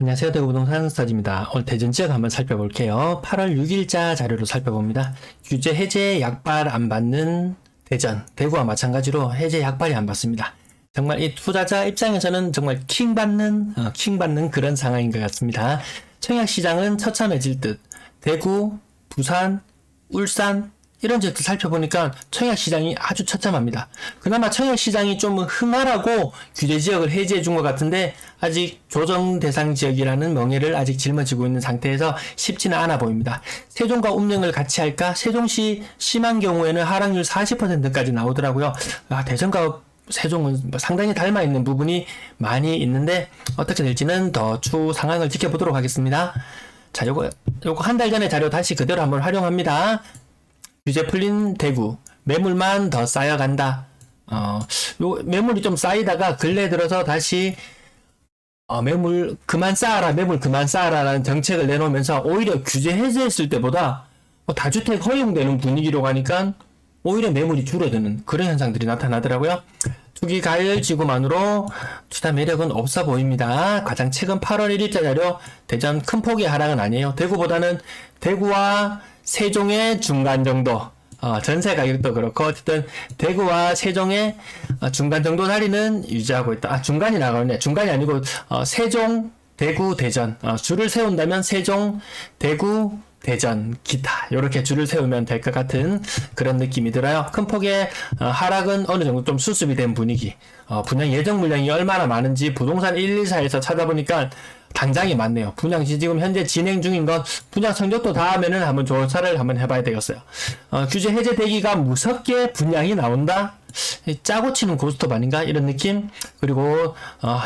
안녕하세요. 대구부동산 스타디입니다. 오늘 대전 지역 한번 살펴볼게요. 8월 6일자 자료로 살펴봅니다. 규제 해제 약발 안 받는 대전, 대구와 마찬가지로 해제 약발이 안 받습니다. 정말 이 투자자 입장에서는 정말 킹받는 그런 상황인 것 같습니다. 청약시장은 처참해질 듯 대구, 부산, 울산 이런 지역들 살펴보니까 청약시장이 아주 처참합니다. 그나마 청약시장이 좀 흥하라고 규제지역을 해제해 준 것 같은데 아직 조정 대상 지역이라는 명예를 아직 짊어지고 있는 상태에서 쉽지는 않아 보입니다. 세종과 운명을 같이 할까? 세종시 심한 경우에는 하락률 40%까지 나오더라고요. 대전과 세종은 상당히 닮아 있는 부분이 많이 있는데 어떻게 될지는 더 추후 상황을 지켜보도록 하겠습니다. 자, 요거 한 달 전에 자료 다시 그대로 한번 활용합니다. 규제 풀린 대구, 매물만 더 쌓여간다. 매물이 좀 쌓이다가 근래 들어서 다시 매물 그만 쌓아라라는 정책을 내놓으면서 오히려 규제 해제했을 때보다 다주택 허용되는 분위기로 가니까 오히려 매물이 줄어드는 그런 현상들이 나타나더라고요. 투기 가열 지구만으로 투자 매력은 없어 보입니다. 가장 최근 8월 1일자 자료 대전 큰 폭의 하락은 아니에요. 대구와 세종의 중간 정도, 전세 가격도 그렇고 어쨌든 대구와 세종의 중간 정도 자리는 유지하고 있다. 중간이 나가네. 중간이 아니고 세종, 대구, 대전. 줄을 세운다면 세종, 대구, 대전, 기타 이렇게 줄을 세우면 될 것 같은 그런 느낌이 들어요. 큰 폭의 하락은 어느 정도 좀 수습이 된 분위기. 분양 예정 물량이 얼마나 많은지 부동산 114에서 찾아보니까 당장이 많네요. 분양시 지금 현재 진행 중인 건 분양 성적도 다 하면은 한번 조사를 한번 해봐야 되겠어요. 규제 해제 대기가 무섭게 분양이 나온다? 짜고 치는 고스톱 아닌가? 이런 느낌? 그리고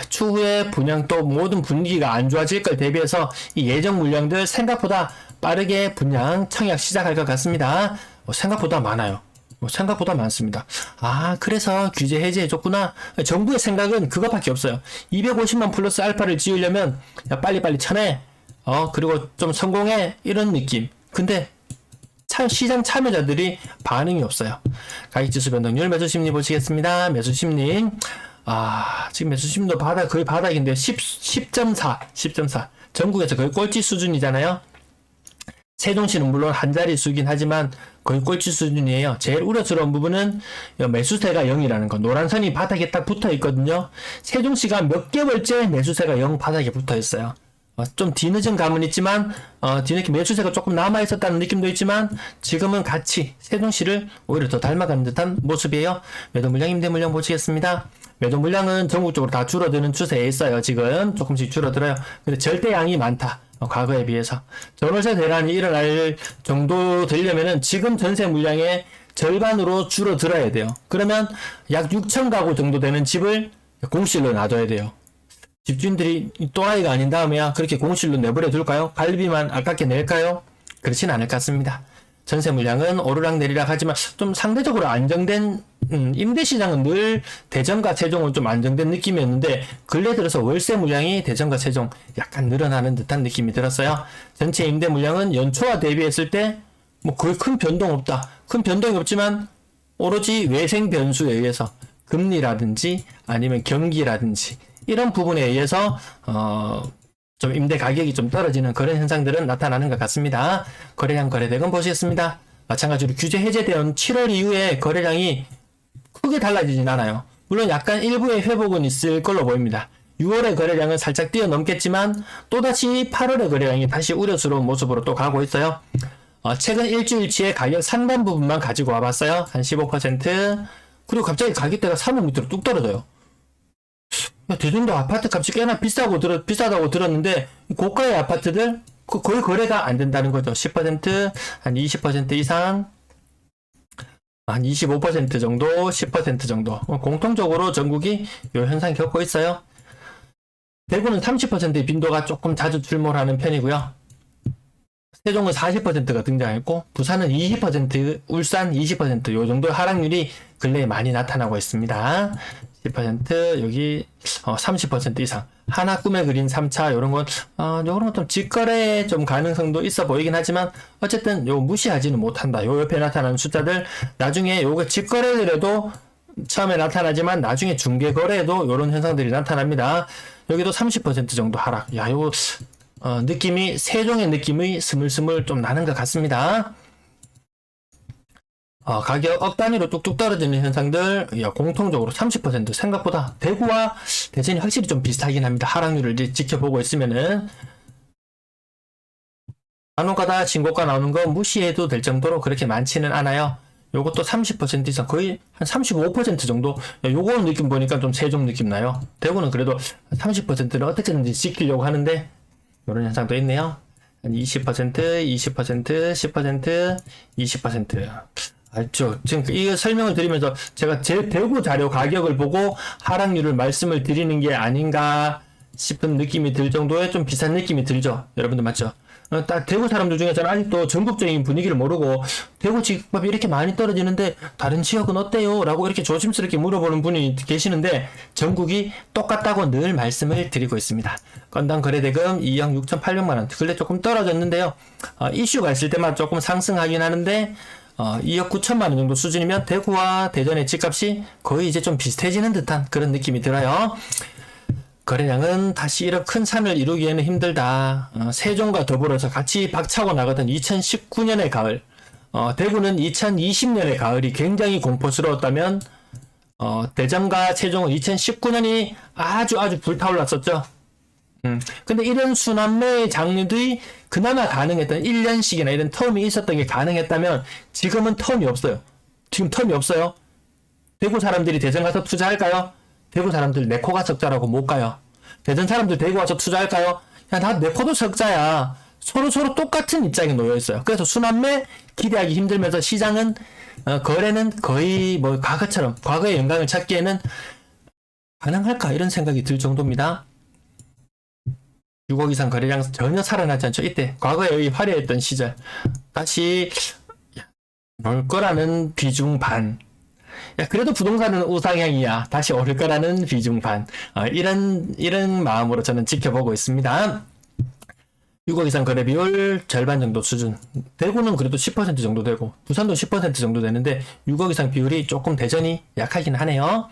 추후에 분양 또 모든 분위기가 안 좋아질 걸 대비해서 이 예정 물량들 생각보다 빠르게 분양 청약 시작할 것 같습니다. 생각보다 많아요. 생각보다 많습니다. 그래서 규제 해제해줬구나. 정부의 생각은 그것밖에 없어요. 250만 플러스 알파를 지으려면 야, 빨리빨리 쳐내. 그리고 좀 성공해. 이런 느낌. 근데 시장 참여자들이 반응이 없어요. 가격지수 변동률 매수심리 보시겠습니다. 매수심리. 지금 매수심리도 거의 바닥인데 10.4. 전국에서 거의 꼴찌 수준이잖아요. 세종시는 물론 한 자릿수긴 하지만 거의 꼴찌 수준이에요. 제일 우려스러운 부분은 매수세가 0이라는 거. 노란선이 바닥에 딱 붙어 있거든요. 세종시가 몇 개월째 매수세가 0 바닥에 붙어 있어요. 좀 뒤늦은 감은 있지만 뒤늦게 매수세가 조금 남아 있었다는 느낌도 있지만 지금은 같이 세종시를 오히려 더 닮아가는 듯한 모습이에요. 매도 물량, 임대 물량 보시겠습니다. 매도 물량은 전국적으로 다 줄어드는 추세에 있어요. 지금 조금씩 줄어들어요. 근데 절대량이 많다. 과거에 비해서 전월세 대란이 일어날 정도 되려면은 지금 전세 물량의 절반으로 줄어들어야 돼요. 그러면 약 6천 가구 정도 되는 집을 공실로 놔둬야 돼요. 집주인들이 또라이가 아닌 다음에야 그렇게 공실로 내버려 둘까요? 갈비만 아깝게 낼까요? 그렇진 않을 것 같습니다. 전세 물량은 오르락 내리락 하지만 좀 상대적으로 안정된 임대시장은 늘 대전과 세종은 좀 안정된 느낌이었는데 근래 들어서 월세 물량이 대전과 세종 약간 늘어나는 듯한 느낌이 들었어요. 전체 임대 물량은 연초와 대비했을 때 거의 큰 변동 없다. 큰 변동이 없지만 오로지 외생 변수에 의해서 금리라든지 아니면 경기라든지 이런 부분에 의해서 좀 임대 가격이 좀 떨어지는 그런 현상들은 나타나는 것 같습니다. 거래량 거래대금 보시겠습니다. 마찬가지로 규제 해제된 7월 이후에 거래량이 크게 달라지진 않아요. 물론 약간 일부의 회복은 있을 걸로 보입니다. 6월의 거래량은 살짝 뛰어넘겠지만 또다시 8월의 거래량이 다시 우려스러운 모습으로 또 가고 있어요. 최근 일주일치의 가격 상단 부분만 가지고 와봤어요. 한 15%. 그리고 갑자기 가격대가 3억 밑으로 뚝 떨어져요. 대전도 아파트 값이 꽤나 비싸다고 들었는데 고가의 아파트들 거의 거래가 안 된다는 거죠. 10%, 한 20% 이상, 한 25% 정도, 10% 정도. 공통적으로 전국이 이 현상 겪고 있어요. 대구는 30%의 빈도가 조금 자주 출몰하는 편이고요. 세종은 40%가 등장했고 부산은 20%, 울산 20% 요 정도 하락률이 근래에 많이 나타나고 있습니다. 10% 여기 30% 이상 하나 꿈에 그린 3차 요런 건 좀 직거래 좀 가능성도 있어 보이긴 하지만 어쨌든 요 무시하지는 못한다. 요 옆에 나타나는 숫자들 나중에 요거 직거래들에도 처음에 나타나지만 나중에 중개거래에도 요런 현상들이 나타납니다. 여기도 30% 정도 하락. 야, 요 느낌이 세종의 느낌이 스물스물 좀 나는 것 같습니다. 가격 억 단위로 뚝뚝 떨어지는 현상들, 야, 공통적으로 30% 생각보다 대구와 대전이 확실히 좀 비슷하긴 합니다. 하락률을 이제 지켜보고 있으면은 간혹가다 신고가 나오는 거 무시해도 될 정도로 그렇게 많지는 않아요. 요것도 30% 이상, 거의 한 35% 정도. 야, 요거 느낌 보니까 좀 세종 느낌 나요. 대구는 그래도 30%를 어떻게든지 지키려고 하는데 이런 현상도 있네요. 한 20%, 20%, 10%, 20%. 알죠. 지금 이 설명을 드리면서 제가 제 대구 자료 가격을 보고 하락률을 말씀을 드리는 게 아닌가 싶은 느낌이 들 정도의 좀 비싼 느낌이 들죠. 여러분들 맞죠? 딱 대구 사람들 중에서는 아직도 전국적인 분위기를 모르고 대구 집값이 이렇게 많이 떨어지는데 다른 지역은 어때요? 라고 이렇게 조심스럽게 물어보는 분이 계시는데 전국이 똑같다고 늘 말씀을 드리고 있습니다. 건당 거래대금 2억 6,800만원. 근래 조금 떨어졌는데요. 이슈가 있을 때만 조금 상승하긴 하는데 2억 9천만원 정도 수준이면 대구와 대전의 집값이 거의 이제 좀 비슷해지는 듯한 그런 느낌이 들어요. 거래량은 다시 이런 큰 산을 이루기에는 힘들다. 세종과 더불어서 같이 박차고 나가던 2019년의 가을, 대구는 2020년의 가을이 굉장히 공포스러웠다면 대전과 세종은 2019년이 아주 불타올랐었죠. 근데 이런 순환매 장르들이 그나마 가능했던 1년씩이나 이런 텀이 있었던 게 가능했다면 지금은 텀이 없어요. 지금 텀이 없어요. 대구 사람들이 대전 가서 투자할까요? 대구 사람들 내 코가 적자라고 못 가요. 대전 사람들 대구 와서 투자할까요? 야, 나 내 코도 적자야. 서로 똑같은 입장에 놓여 있어요. 그래서 순환매 기대하기 힘들면서 시장은 거래는 거의 뭐 과거처럼 과거의 영광을 찾기에는 가능할까 이런 생각이 들 정도입니다. 6억 이상 거래량 전혀 살아나지 않죠. 이때 과거에 화려했던 시절 다시 올 거라는 비중 반. 야, 그래도 부동산은 우상향이야. 다시 오를 거라는 비중 반. 이런 마음으로 저는 지켜보고 있습니다. 6억 이상 거래 비율 절반 정도 수준. 대구는 그래도 10% 정도 되고 부산도 10% 정도 되는데 6억 이상 비율이 조금 대전이 약하긴 하네요.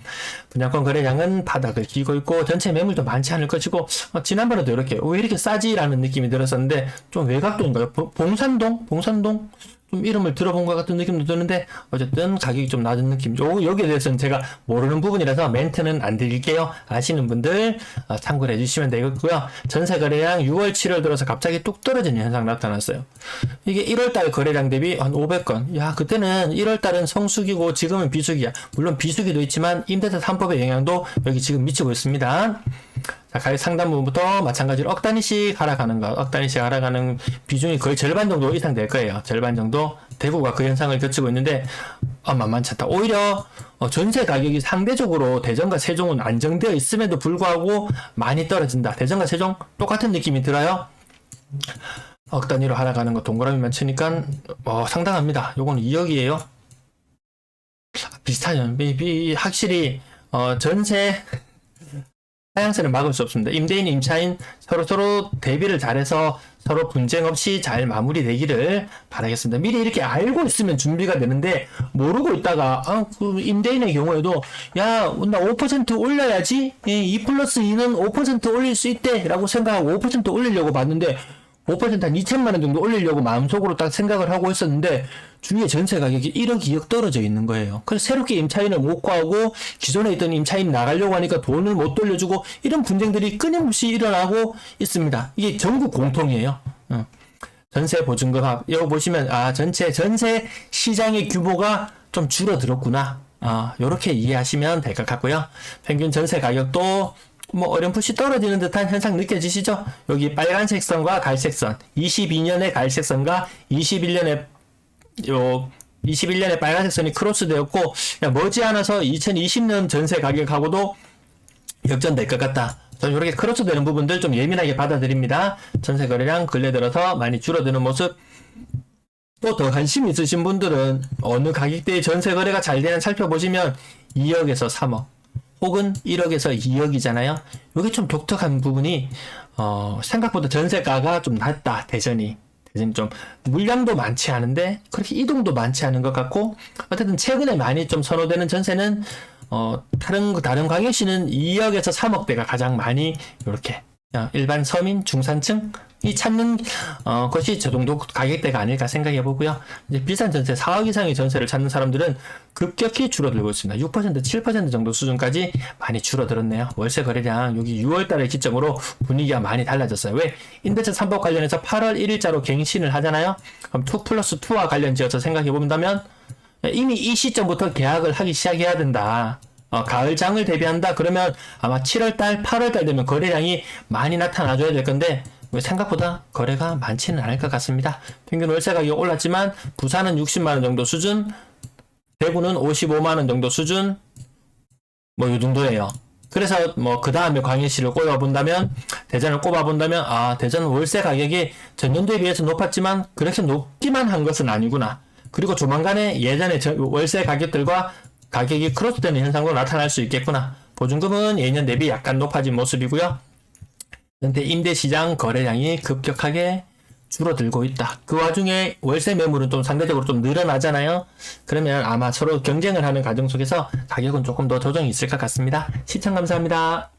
분양권 거래량은 바닥을 기고 있고 전체 매물도 많지 않을 것이고 지난번에도 이렇게 왜 이렇게 싸지라는 느낌이 들었었는데 좀 외곽동인가요? 봉산동? 좀 이름을 들어본 것 같은 느낌도 드는데 어쨌든 가격이 좀 낮은 느낌이죠. 여기에 대해서는 제가 모르는 부분이라서 멘트는 안 드릴게요. 아시는 분들 참고를 해주시면 되겠고요. 전세 거래량 6월 7월 들어서 갑자기 뚝 떨어지는 현상 나타났어요. 이게 1월달 거래량 대비 한 500건. 야, 그때는 1월달은 성수기고 지금은 비수기야. 물론 비수기도 있지만 임대차 3법의 영향도 여기 지금 미치고 있습니다. 자, 가격 상단 부분부터 마찬가지로 억 단위씩 하락하는 것, 억 단위씩 하락하는 비중이 거의 절반 정도 이상 될 거예요. 절반 정도. 대구가 그 현상을 겪고 있는데 만만치 않다. 오히려 전세 가격이 상대적으로 대전과 세종은 안정되어 있음에도 불구하고 많이 떨어진다. 대전과 세종 똑같은 느낌이 들어요. 억 단위로 하락하는 거 동그라미만 치니까 상당합니다. 요건 2억이에요. 비슷하죠. 확실히 전세 하향세를 막을 수 없습니다. 임대인, 임차인 서로 대비를 잘해서 서로 분쟁 없이 잘 마무리되기를 바라겠습니다. 미리 이렇게 알고 있으면 준비가 되는데 모르고 있다가 그 임대인의 경우에도 야, 나 5% 올려야지. 2 플러스 2는 5% 올릴 수 있대 라고 생각하고 5% 올리려고 봤는데 5% 한 2천만 원 정도 올리려고 마음속으로 딱 생각을 하고 있었는데 주위에 전세 가격이 1억 2억 떨어져 있는 거예요. 그래서 새롭게 임차인을 못 구하고 기존에 있던 임차인이 나가려고 하니까 돈을 못 돌려주고 이런 분쟁들이 끊임없이 일어나고 있습니다. 이게 전국 공통이에요. 전세 보증금 합. 이거 보시면 전체 전세 시장의 규모가 좀 줄어들었구나. 요렇게 이해하시면 될 것 같고요. 평균 전세 가격도 어렴풋이 떨어지는 듯한 현상 느껴지시죠? 여기 빨간색 선과 갈색 선, 22년의 갈색 선과 21년의 빨간색 선이 크로스되었고, 머지않아서 2020년 전세 가격하고도 역전될 것 같다. 저는 이렇게 크로스되는 부분들 좀 예민하게 받아들입니다. 전세 거래량 근래 들어서 많이 줄어드는 모습. 또 더 관심 있으신 분들은 어느 가격대의 전세 거래가 잘 되는 살펴보시면 2억에서 3억. 혹은 1억에서 2억이잖아요. 이게 좀 독특한 부분이 생각보다 전세가가 좀 낮다. 대전이 좀 물량도 많지 않은데 그렇게 이동도 많지 않은 것 같고 어쨌든 최근에 많이 좀 선호되는 전세는 다른 광역시는 2억에서 3억대가 가장 많이 이렇게 일반 서민, 중산층이 찾는 것이 저 정도 가격대가 아닐까 생각해 보고요. 이제 비싼 전세, 4억 이상의 전세를 찾는 사람들은 급격히 줄어들고 있습니다. 6%, 7% 정도 수준까지 많이 줄어들었네요. 월세 거래량 여기 6월 달을 기점으로 분위기가 많이 달라졌어요. 왜? 임대차 3법 관련해서 8월 1일자로 갱신을 하잖아요. 그럼 2+2와 관련 지어서 생각해 본다면 이미 이 시점부터 계약을 하기 시작해야 된다. 가을장을 대비한다. 그러면 아마 7월달, 8월달 되면 거래량이 많이 나타나줘야 될 건데 생각보다 거래가 많지는 않을 것 같습니다. 평균 월세 가격이 올랐지만 부산은 60만원 정도 수준, 대구는 55만원 정도 수준, 뭐 이 정도예요. 그래서 뭐 그 다음에 광역시를 꼽아본다면, 대전을 꼽아본다면 대전은 월세 가격이 전년도에 비해서 높았지만 그렇게 높기만 한 것은 아니구나. 그리고 조만간에 예전에 월세 가격들과 가격이 크로스되는 현상도 나타날 수 있겠구나. 보증금은 예년 대비 약간 높아진 모습이고요. 근데 임대시장 거래량이 급격하게 줄어들고 있다. 그 와중에 월세 매물은 좀 상대적으로 좀 늘어나잖아요. 그러면 아마 서로 경쟁을 하는 과정 속에서 가격은 조금 더 조정이 있을 것 같습니다. 시청 감사합니다.